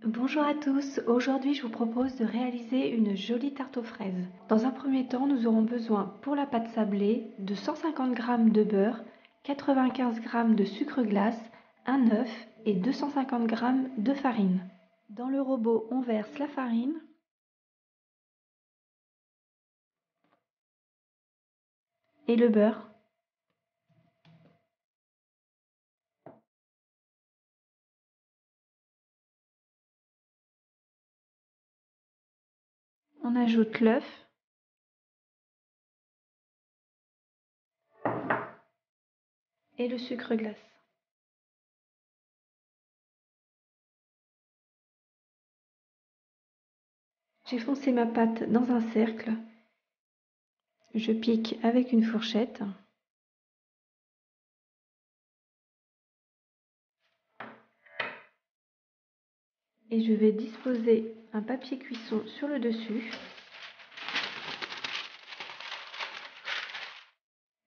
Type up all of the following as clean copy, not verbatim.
Bonjour à tous, aujourd'hui je vous propose de réaliser une jolie tarte aux fraises. Dans un premier temps, nous aurons besoin pour la pâte sablée de 150 g de beurre, 95 g de sucre glace, un œuf et 250 g de farine. Dans le robot, on verse la farine, et le beurre. On ajoute l'œuf et le sucre glace. J'ai foncé ma pâte dans un cercle. Je pique avec une fourchette. Et je vais disposer un papier cuisson sur le dessus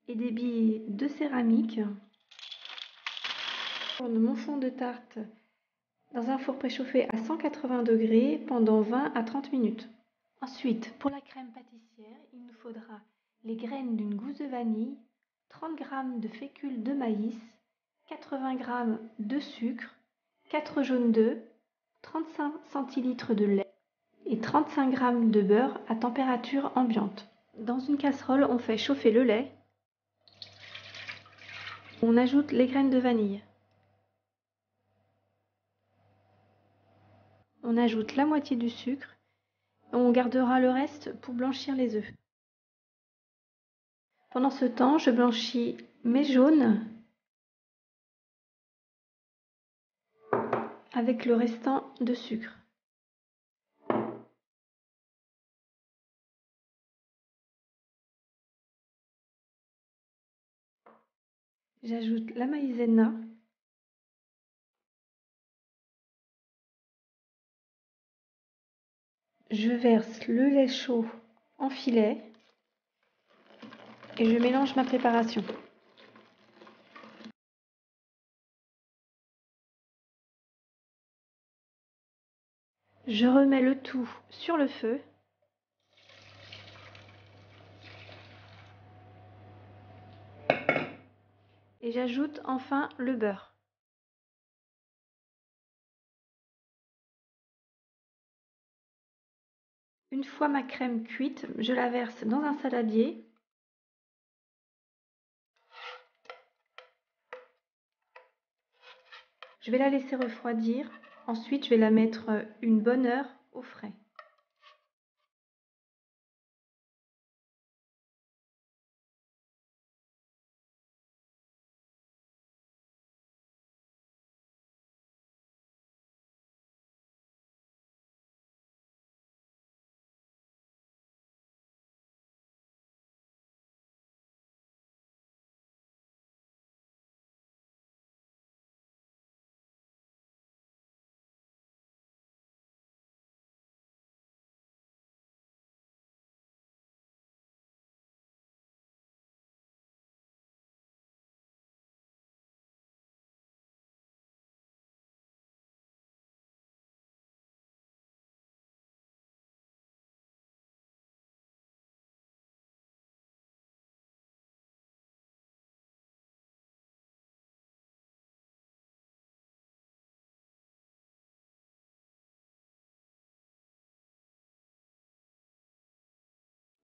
et des billes de céramique. Je tourne mon fond de tarte dans un four préchauffé à 180 degrés pendant 20 à 30 minutes. Ensuite, pour la crème pâtissière, il nous faudra les graines d'une gousse de vanille, 30 g de fécule de maïs, 80 g de sucre, 4 jaunes d'œufs, 35 centilitres de lait et 35 g de beurre à température ambiante. Dans une casserole, on fait chauffer le lait. On ajoute les graines de vanille. On ajoute la moitié du sucre. On gardera le reste pour blanchir les œufs. Pendant ce temps, je blanchis mes jaunes avec le restant de sucre. J'ajoute la maïzena. Je verse le lait chaud en filet et je mélange ma préparation. Je remets le tout sur le feu. Et j'ajoute enfin le beurre. Une fois ma crème cuite, je la verse dans un saladier. Je vais la laisser refroidir. Ensuite, je vais la mettre une bonne heure au frais.